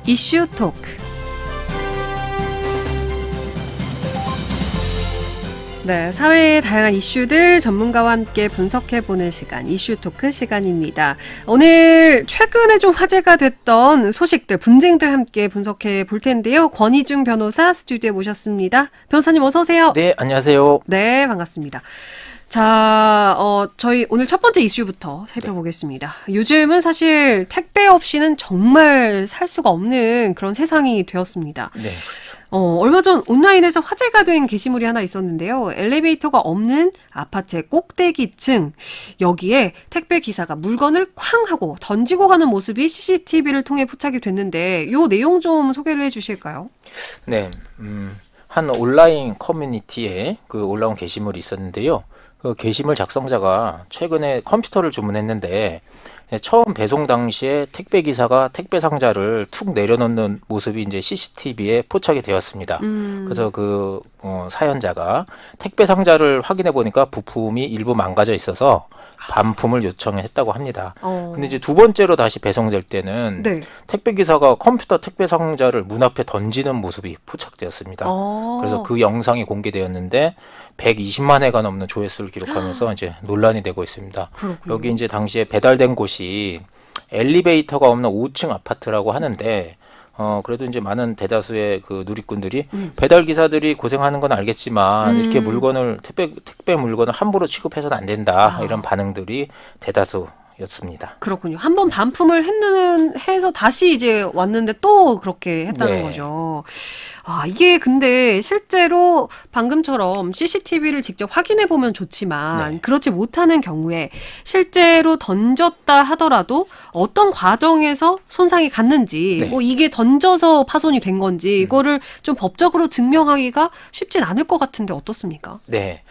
이슈 토크. 네, 사회의 다양한 이슈들 전문가와 함께 분석해보는 시간, 이슈 토크 시간입니다. 오늘 최근에 좀 화제가 됐던 소식들, 분쟁들 함께 분석해 볼 텐데요. 권희중 변호사 스튜디오에 모셨습니다. 변호사님 어서 오세요. 네, 안녕하세요. 네, 반갑습니다. 자, 저희 오늘 첫 번째 이슈부터 살펴보겠습니다. 요즘은 사실 택배 없이는 정말 살 수가 없는 그런 세상이 되었습니다. 네. 얼마 전 온라인에서 화제가 된 게시물이 하나 있었는데요. 엘리베이터가 없는 아파트의 꼭대기층, 여기에 택배 기사가 물건을 쾅 하고 던지고 가는 모습이 CCTV를 통해 포착이 됐는데 요 내용 좀 소개를 해주실까요? 네, 한 온라인 커뮤니티에 그 올라온 게시물이 있었는데요. 그 게시물 작성자가 최근에 컴퓨터를 주문했는데 처음 배송 당시에 택배 기사가 택배 상자를 툭 내려놓는 모습이 이제 CCTV에 포착이 되었습니다. 그래서 그 사연자가 택배 상자를 확인해 보니까 부품이 일부 망가져 있어서 반품을 요청했다고 합니다. 근데 이제 두 번째로 다시 배송될 때는 네. 택배 기사가 컴퓨터 택배 상자를 문 앞에 던지는 모습이 포착되었습니다. 그래서 그 영상이 공개되었는데 120만 회가 넘는 조회수를 기록하면서 이제 논란이 되고 있습니다. 그렇군요. 여기 이제 당시에 배달된 곳이 엘리베이터가 없는 5층 아파트라고 하는데 그래도 이제 많은 대다수의 그 누리꾼들이 배달 기사들이 고생하는 건 알겠지만 이렇게 물건을 택배 물건을 함부로 취급해서는 안 된다 이런 반응들이 대다수였습니다. 그렇군요. 한번 반품을 해서 다시 이제 왔는데 또 그렇게 했다는 네. 거죠. 이게 근데 실제로 방금처럼 CCTV를 직접 확인해 보면 좋지만 네. 그렇지 못하는 경우에 실제로 던졌다 하더라도 어떤 과정에서 손상이 갔는지 네. 뭐 이게 던져서 파손이 된 건지 이거를 좀 법적으로 증명하기가 쉽진 않을 것 같은데 어떻습니까? 네.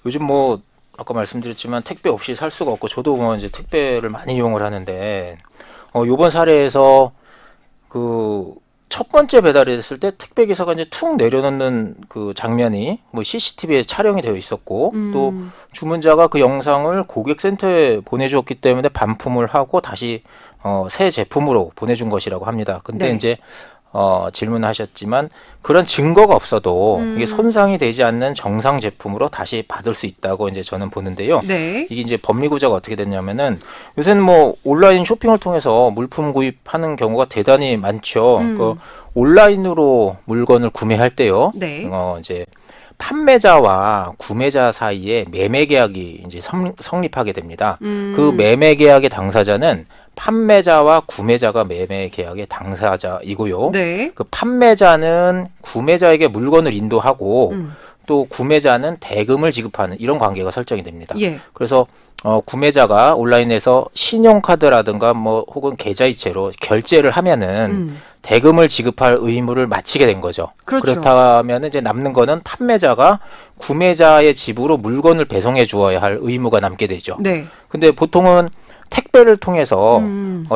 요즘 뭐 아까 말씀드렸지만 택배 없이 살 수가 없고 저도 뭐 이제 택배를 많이 이용을 하는데 요번 사례에서 그 첫 번째 배달이 됐을 때 택배 기사가 이제 툭 내려놓는 그 장면이 뭐 CCTV에 촬영이 되어 있었고 또 주문자가 그 영상을 고객센터에 보내주었기 때문에 반품을 하고 다시 새 제품으로 보내준 것이라고 합니다. 근데 네. 이제 질문하셨지만 그런 증거가 없어도 이게 손상이 되지 않는 정상 제품으로 다시 받을 수 있다고 이제 저는 보는데요. 네. 이게 이제 법리 구조가 어떻게 됐냐면은 요새는 뭐 온라인 쇼핑을 통해서 물품 구입하는 경우가 대단히 많죠. 그 온라인으로 물건을 구매할 때요. 네. 이제 판매자와 구매자 사이에 매매 계약이 이제 성립하게 됩니다. 그 매매 계약의 당사자는 판매자와 구매자가 매매 계약의 당사자이고요. 네. 그 판매자는 구매자에게 물건을 인도하고 또 구매자는 대금을 지급하는 이런 관계가 설정이 됩니다. 예. 그래서 구매자가 온라인에서 신용카드라든가 뭐 혹은 계좌이체로 결제를 하면은 대금을 지급할 의무를 마치게 된 거죠. 그렇죠. 그렇다면 이제 남는 거는 판매자가 구매자의 집으로 물건을 배송해 주어야 할 의무가 남게 되죠. 네. 근데 보통은 택배를 통해서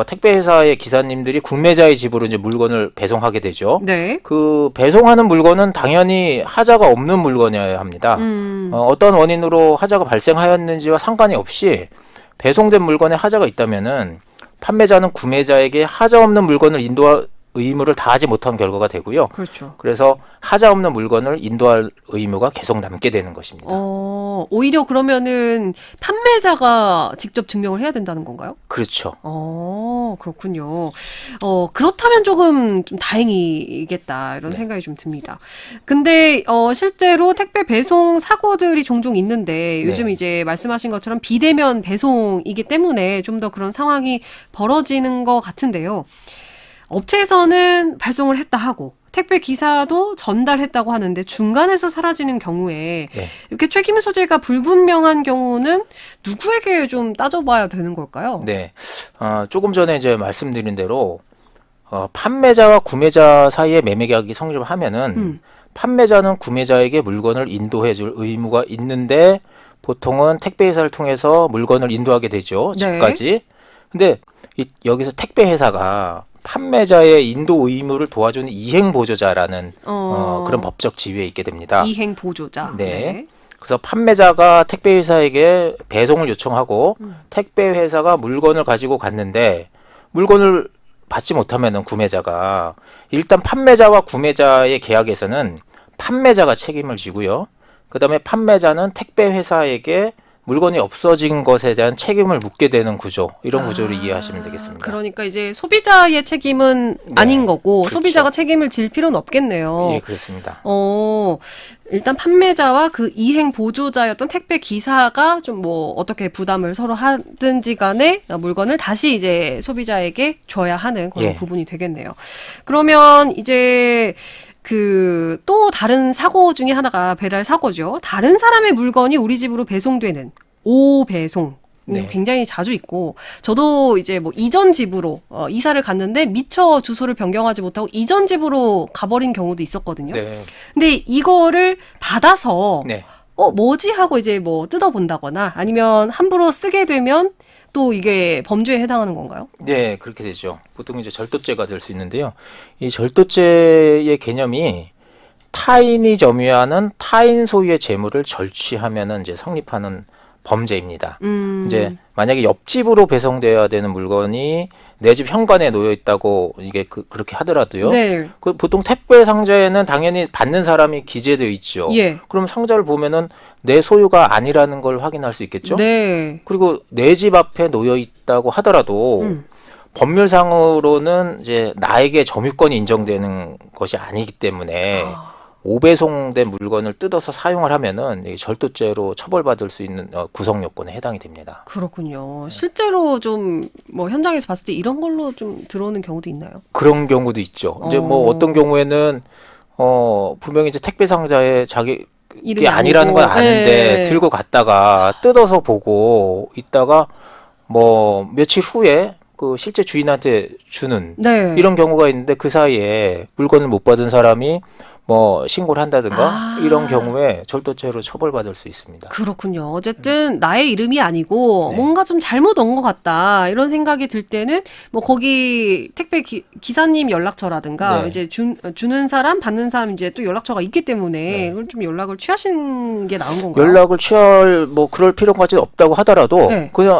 택배 회사의 기사님들이 구매자의 집으로 이제 물건을 배송하게 되죠. 네. 그 배송하는 물건은 당연히 하자가 없는 물건이어야 합니다. 어떤 원인으로 하자가 발생하였는지와 상관이 없이 배송된 물건에 하자가 있다면은 판매자는 구매자에게 하자 없는 물건을 인도할 의무를 다하지 못한 결과가 되고요. 그렇죠. 그래서 하자 없는 물건을 인도할 의무가 계속 남게 되는 것입니다. 오히려 그러면은 판매자가 직접 증명을 해야 된다는 건가요? 그렇죠. 그렇군요. 그렇다면 조금 좀 다행이겠다 이런 생각이 좀 듭니다. 근데 실제로 택배 배송 사고들이 종종 있는데 요즘 네. 이제 말씀하신 것처럼 비대면 배송이기 때문에 좀 더 그런 상황이 벌어지는 것 같은데요. 업체에서는 발송을 했다 하고 택배 기사도 전달했다고 하는데 중간에서 사라지는 경우에 네. 이렇게 책임 소재가 불분명한 경우는 누구에게 좀 따져봐야 되는 걸까요? 네. 조금 전에 이제 말씀드린 대로 판매자와 구매자 사이에 매매 계약이 성립을 하면은 판매자는 구매자에게 물건을 인도해 줄 의무가 있는데 보통은 택배 회사를 통해서 물건을 인도하게 되죠. 네. 집까지. 근데 여기서 택배 회사가 판매자의 인도 의무를 도와주는 이행 보조자라는 그런 법적 지위에 있게 됩니다. 이행 보조자. 네. 그래서 판매자가 택배 회사에게 배송을 요청하고 택배 회사가 물건을 가지고 갔는데 물건을 받지 못하면은 구매자가 일단 판매자와 구매자의 계약에서는 판매자가 책임을 지고요. 그다음에 판매자는 택배 회사에게 물건이 없어진 것에 대한 책임을 묻게 되는 구조, 이런 구조를 이해하시면 되겠습니다. 그러니까 이제 소비자의 책임은 네, 아닌 거고 그렇죠. 소비자가 책임을 질 필요는 없겠네요. 예, 그렇습니다. 일단 판매자와 그 이행 보조자였던 택배 기사가 좀 뭐 어떻게 부담을 서로 하든지 간에 물건을 다시 이제 소비자에게 줘야 하는 그런 예. 부분이 되겠네요. 그러면 이제 그 또 다른 사고 중에 하나가 배달 사고죠. 다른 사람의 물건이 우리 집으로 배송되는 오배송. 네. 굉장히 자주 있고 저도 이제 뭐 이전 집으로 이사를 갔는데 미처 주소를 변경하지 못하고 이전 집으로 가버린 경우도 있었거든요. 네. 근데 이거를 받아서 네. 뭐지 하고 이제 뭐 뜯어본다거나 아니면 함부로 쓰게 되면 또 이게 범죄에 해당하는 건가요? 네, 그렇게 되죠. 보통 이제 절도죄가 될 수 있는데요. 이 절도죄의 개념이 타인이 점유하는 타인 소유의 재물을 절취하면은 이제 성립하는 범죄입니다. 이제 만약에 옆집으로 배송되어야 되는 물건이 내 집 현관에 놓여 있다고 이게 그렇게 하더라도요. 네. 그 보통 택배 상자에는 당연히 받는 사람이 기재되어 있죠. 예. 그럼 상자를 보면은 내 소유가 아니라는 걸 확인할 수 있겠죠. 네. 그리고 내 집 앞에 놓여 있다고 하더라도 법률상으로는 이제 나에게 점유권이 인정되는 것이 아니기 때문에 오배송된 물건을 뜯어서 사용을 하면은 이게 절도죄로 처벌받을 수 있는 구성 요건에 해당이 됩니다. 그렇군요. 실제로 좀 뭐 현장에서 봤을 때 이런 걸로 좀 들어오는 경우도 있나요? 그런 경우도 있죠. 이제 뭐 어떤 경우에는 분명히 이제 택배 상자에 자기 이름이 게 아니라는 건 아니고. 아는데 네. 들고 갔다가 뜯어서 보고 있다가 뭐 며칠 후에 그 실제 주인한테 주는 네. 이런 경우가 있는데 그 사이에 물건을 못 받은 사람이 뭐 신고를 한다든가 이런 경우에 절도죄로 처벌받을 수 있습니다. 그렇군요. 어쨌든 나의 이름이 아니고 네. 뭔가 좀 잘못 온 것 같다 이런 생각이 들 때는 뭐 거기 택배 기사님 연락처라든가 네. 이제 주는 사람 받는 사람 이제 또 연락처가 있기 때문에 네. 그걸 좀 연락을 취하시는 게 나은 건가요? 연락을 취할 뭐 그럴 필요까지는 없다고 하더라도 네. 그냥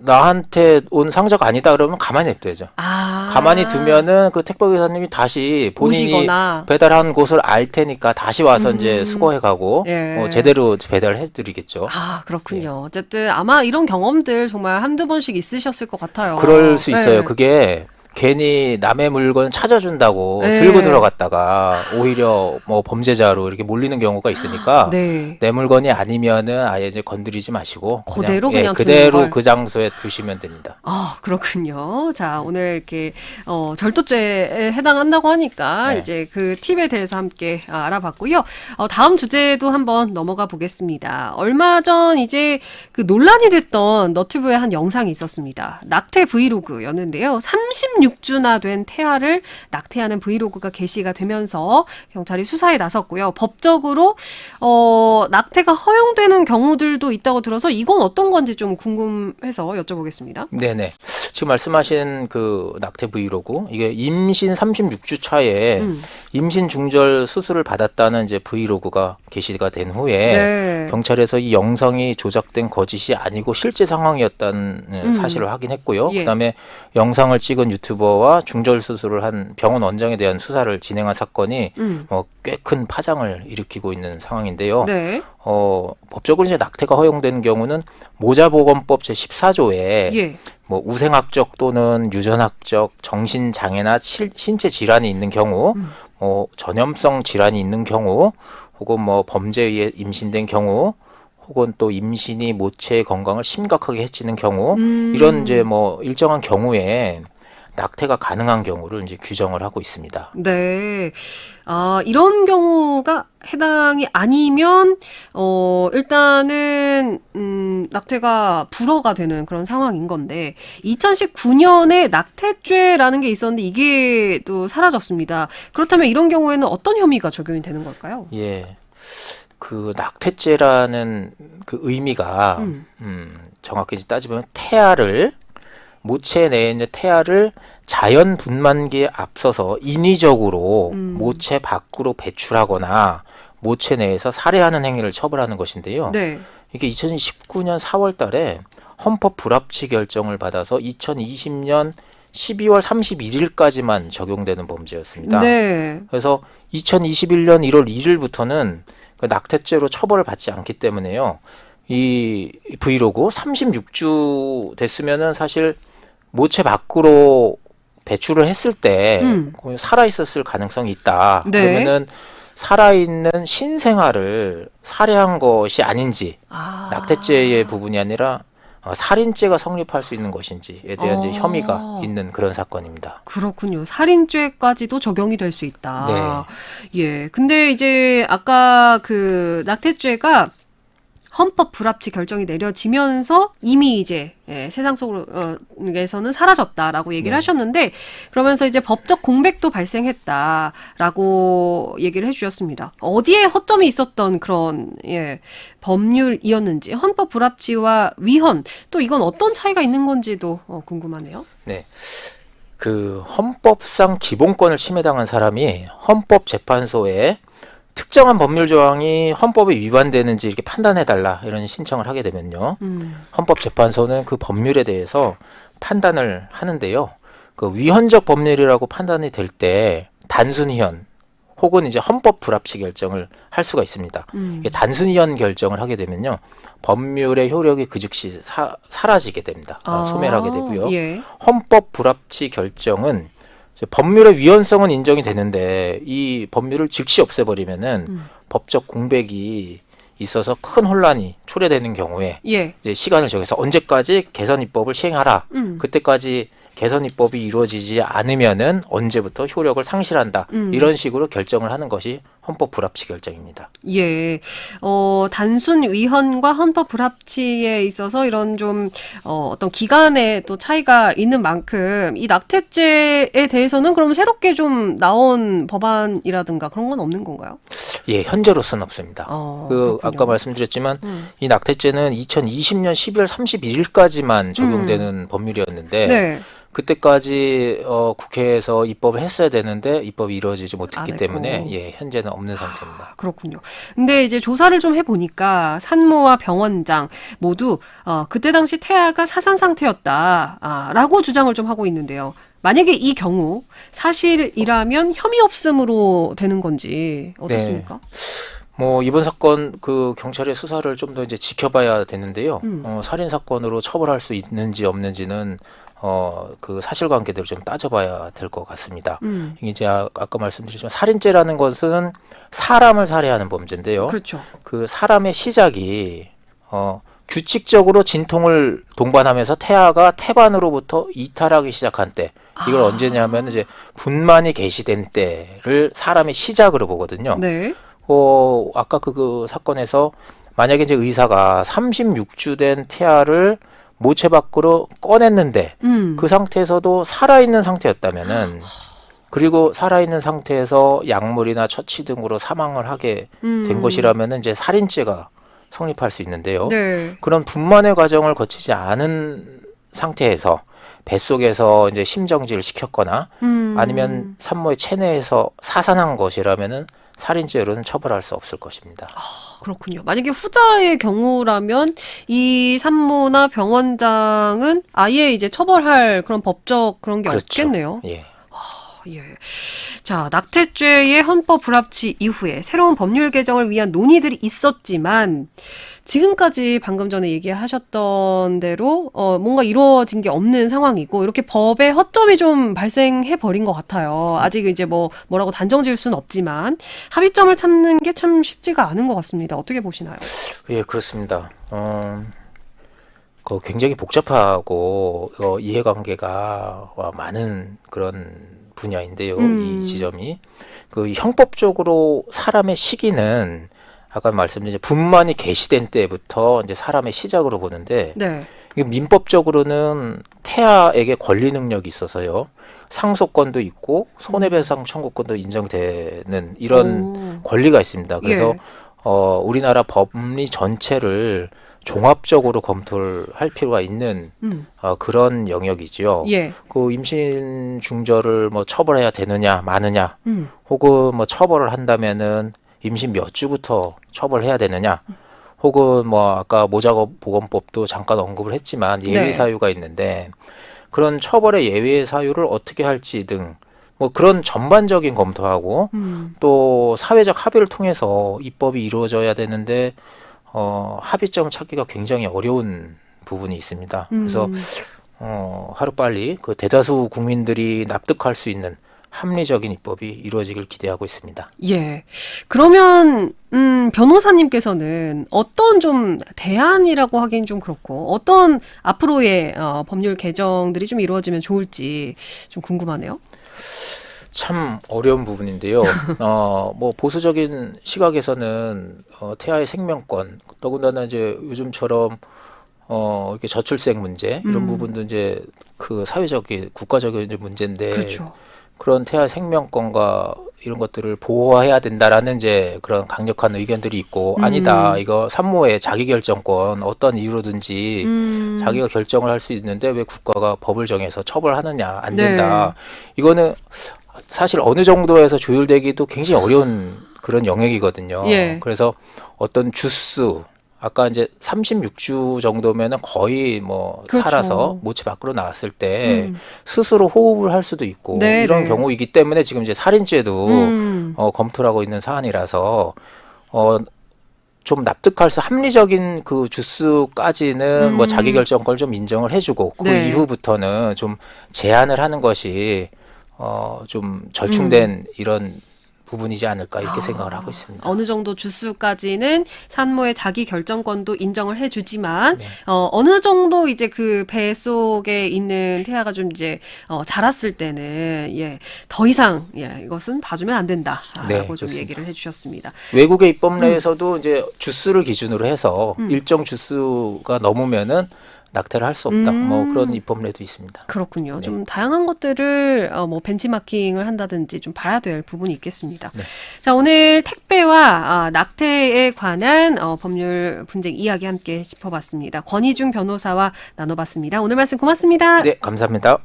나한테 온 상자가 아니다 그러면 가만히 냅둬야죠. 가만히 두면은 그 택배 기사님이 다시 본인이 오시거나. 배달한 곳을 알 테니까 다시 와서 이제 수거해가고 예. 제대로 배달해드리겠죠. 그렇군요. 어쨌든 아마 이런 경험들 정말 한두 번씩 있으셨을 것 같아요. 그럴 수 있어요. 네. 그게 괜히 남의 물건 찾아준다고 네. 들고 들어갔다가 오히려 뭐 범죄자로 이렇게 몰리는 경우가 있으니까 네. 내 물건이 아니면은 아예 이제 건드리지 마시고 그대로 그냥 두는 그대로 걸. 그 장소에 두시면 됩니다. 그렇군요. 자, 오늘 이렇게, 절도죄에 해당한다고 하니까 네. 이제 그 팁에 대해서 함께 알아봤고요. 다음 주제도 한번 넘어가 보겠습니다. 얼마 전 이제 그 논란이 됐던 너튜브에 한 영상이 있었습니다. 낙태 브이로그였는데요. 36주나 된 태아를 낙태하는 브이로그가 게시가 되면서 경찰이 수사에 나섰고요. 법적으로, 낙태가 허용되는 경우들도 있다고 들어서 이건 어떤 건지 좀 궁금해서 여쭤보겠습니다. 네네. 지금 말씀하신 그 낙태 브이로그 이게 임신 36주 차에 임신 중절 수술을 받았다는 이제 브이로그가 게시가 된 후에 네. 경찰에서 이 영상이 조작된 거짓이 아니고 실제 상황이었다는 사실을 확인했고요. 예. 그다음에 영상을 찍은 유튜버와 중절 수술을 한 병원 원장에 대한 수사를 진행한 사건이 꽤 큰 파장을 일으키고 있는 상황인데요. 네. 법적으로 이제 낙태가 허용되는 경우는 모자보건법 제14조에 예. 뭐 우생학적 또는 유전학적 정신장애나 신체 질환이 있는 경우, 전염성 질환이 있는 경우, 혹은 뭐 범죄에 의해 임신된 경우, 혹은 또 임신이 모체의 건강을 심각하게 해치는 경우, 이런 이제 뭐 일정한 경우에 낙태가 가능한 경우를 이제 규정을 하고 있습니다. 네. 이런 경우가 해당이 아니면, 일단은, 낙태가 불허가 되는 그런 상황인 건데, 2019년에 낙태죄라는 게 있었는데, 이게 또 사라졌습니다. 그렇다면 이런 경우에는 어떤 혐의가 적용이 되는 걸까요? 예. 그 낙태죄라는 그 의미가, 정확히 이제 따지면 모체 내에 있는 태아를 자연 분만기에 앞서서 인위적으로 모체 밖으로 배출하거나 모체 내에서 살해하는 행위를 처벌하는 것인데요. 네. 이게 2019년 4월 달에 헌법 불합치 결정을 받아서 2020년 12월 31일까지만 적용되는 범죄였습니다. 네. 그래서 2021년 1월 1일부터는 그 낙태죄로 처벌을 받지 않기 때문에요. 이 브이로그 36주 됐으면은 사실 모체 밖으로 배출을 했을 때 살아 있었을 가능성이 있다. 네. 그러면은 살아있는 신생아를 살해한 것이 아닌지, 낙태죄의 부분이 아니라 살인죄가 성립할 수 있는 것인지에 대한 이제 혐의가 있는 그런 사건입니다. 그렇군요. 살인죄까지도 적용이 될 수 있다. 네. 예. 근데 이제 아까 그 낙태죄가 헌법 불합치 결정이 내려지면서 이미 이제 세상 속에서는 사라졌다라고 얘기를 하셨는데, 그러면서 이제 법적 공백도 발생했다라고 얘기를 해주셨습니다. 어디에 허점이 있었던 그런 법률이었는지, 헌법 불합치와 위헌, 또 이건 어떤 차이가 있는 건지도 궁금하네요. 네. 그 헌법상 기본권을 침해당한 사람이 헌법재판소에 특정한 법률 조항이 헌법에 위반되는지 이렇게 판단해달라 이런 신청을 하게 되면요. 헌법재판소는 그 법률에 대해서 판단을 하는데요. 그 위헌적 법률이라고 판단이 될 때 단순위헌 혹은 이제 헌법 불합치 결정을 할 수가 있습니다. 이게 단순위헌 결정을 하게 되면요. 법률의 효력이 그 즉시 사라지게 됩니다. 소멸하게 되고요. 예. 헌법 불합치 결정은 법률의 위헌성은 인정이 되는데 이 법률을 즉시 없애버리면은 법적 공백이 있어서 큰 혼란이 초래되는 경우에 예. 이제 시간을 정해서 언제까지 개선 입법을 시행하라. 그때까지 개선 입법이 이루어지지 않으면은 언제부터 효력을 상실한다. 이런 식으로 결정을 하는 것이 헌법 불합치 결정입니다. 예. 단순 위헌과 헌법 불합치에 있어서 이런 좀 어떤 기간에 또 차이가 있는 만큼 이 낙태죄에 대해서는 그럼 새롭게 좀 나온 법안이라든가 그런 건 없는 건가요? 예, 현재로서는 없습니다. 그렇군요. 아까 말씀드렸지만 이 낙태죄는 2020년 12월 31일까지만 적용되는 법률이었는데 네. 그때까지 국회에서 입법을 했어야 되는데 입법이 이루어지지 못했기 안 때문에 했고. 예, 현재는 없는 상태입니다. 그렇군요. 근데 이제 조사를 좀 해보니까 산모와 병원장 모두 그때 당시 태아가 사산 상태였다라고 주장을 좀 하고 있는데요. 만약에 이 경우 사실이라면 혐의 없음으로 되는 건지 어떻습니까? 뭐 이번 사건 그 경찰의 수사를 좀 더 이제 지켜봐야 되는데요. 살인 사건으로 처벌할 수 있는지 없는지는 그 사실관계대로 좀 따져봐야 될 것 같습니다. 이게 이제 아까 말씀드렸지만 살인죄라는 것은 사람을 살해하는 범죄인데요. 그렇죠. 그 사람의 시작이 규칙적으로 진통을 동반하면서 태아가 태반으로부터 이탈하기 시작한 때, 이걸 언제냐면 이제 분만이 개시된 때를 사람의 시작으로 보거든요. 네. 아까 그 사건에서 만약에 이제 의사가 36주 된 태아를 모체 밖으로 꺼냈는데 그 상태에서도 살아있는 상태였다면은, 그리고 살아있는 상태에서 약물이나 처치 등으로 사망을 하게 된 것이라면은 이제 살인죄가 성립할 수 있는데요. 네. 그런 분만의 과정을 거치지 않은 상태에서 뱃속에서 이제 심정지를 시켰거나 아니면 산모의 체내에서 사산한 것이라면은 살인죄로는 처벌할 수 없을 것입니다. 그렇군요. 만약에 후자의 경우라면 이 산모나 병원장은 아예 이제 처벌할 그런 법적 그런 게 그렇죠. 없겠네요. 예. 예. 자, 낙태죄의 헌법 불합치 이후에 새로운 법률 개정을 위한 논의들이 있었지만 지금까지 방금 전에 얘기하셨던 대로 뭔가 이루어진 게 없는 상황이고 이렇게 법에 허점이 좀 발생해 버린 것 같아요. 아직 이제 뭐라고 단정 지을 수는 없지만 합의점을 찾는 게 참 쉽지가 않은 것 같습니다. 어떻게 보시나요? 예, 그렇습니다. 굉장히 복잡하고 이해관계가 많은 그런 분야인데요. 이 지점이 그 형법적으로 사람의 시기는 아까 말씀드린 분만이 개시된 때부터 이제 사람의 시작으로 보는데, 네. 민법적으로는 태아에게 권리 능력이 있어서요. 상속권도 있고 손해배상 청구권도 인정되는 이런 권리가 있습니다. 그래서 예. 우리나라 법리 전체를 종합적으로 검토를 할 필요가 있는 그런 영역이지요. 예. 그 임신 중절을 뭐 처벌해야 되느냐 마느냐, 혹은 뭐 처벌을 한다면은 임신 몇 주부터 처벌해야 되느냐, 혹은 뭐 아까 모작업 보건법도 잠깐 언급을 했지만 예외 네. 사유가 있는데 그런 처벌의 예외 사유를 어떻게 할지 등 뭐 그런 전반적인 검토하고 또 사회적 합의를 통해서 입법이 이루어져야 되는데 합의점 찾기가 굉장히 어려운 부분이 있습니다. 그래서 하루빨리 그 대다수 국민들이 납득할 수 있는 합리적인 입법이 이루어지길 기대하고 있습니다. 예. 그러면 변호사님께서는 어떤 좀 대안이라고 하긴 좀 그렇고 어떤 앞으로의 법률 개정들이 좀 이루어지면 좋을지 좀 궁금하네요. 참 어려운 부분인데요. 뭐 보수적인 시각에서는 태아의 생명권, 더군다나 이제 요즘처럼 이렇게 저출생 문제 이런 부분도 이제 그 사회적인 국가적인 이제 문제인데 그렇죠. 그런 태아 생명권과 이런 것들을 보호해야 된다라는 이제 그런 강력한 의견들이 있고 아니다 이거 산모의 자기결정권 어떤 이유로든지 자기가 결정을 할 수 있는데 왜 국가가 법을 정해서 처벌하느냐 안 된다. 이거는 사실 어느 정도에서 조율되기도 굉장히 어려운 그런 영역이거든요. 예. 그래서 어떤 주수 아까 이제 36주 정도면은 거의 뭐 그렇죠. 살아서 모체 밖으로 나왔을 때 스스로 호흡을 할 수도 있고 네, 이런 네. 경우이기 때문에 지금 이제 살인죄도 검토를 하고 있는 사안이라서 좀 납득할 수 합리적인 그 주수까지는 뭐 자기결정권을 좀 인정을 해주고 그 네. 이후부터는 좀 제한을 하는 것이 좀 절충된 이런 부분이지 않을까 이렇게 생각을 하고 있습니다. 어느 정도 주수까지는 산모의 자기 결정권도 인정을 해주지만 어느 정도 이제 그 배 속에 있는 태아가 좀 이제 자랐을 때는 더 이상 이것은 봐주면 안 된다라고 네, 좀 그렇습니다. 얘기를 해주셨습니다. 외국의 입법 내에서도 이제 주수를 기준으로 해서 일정 주수가 넘으면은 낙태를 할 수 없다. 뭐 그런 입법례도 있습니다. 그렇군요. 네. 좀 다양한 것들을 뭐 벤치마킹을 한다든지 좀 봐야 될 부분이 있겠습니다. 네. 자, 오늘 택배와 낙태에 관한 법률 분쟁 이야기 함께 짚어봤습니다. 권희중 변호사와 나눠봤습니다. 오늘 말씀 고맙습니다. 네, 감사합니다.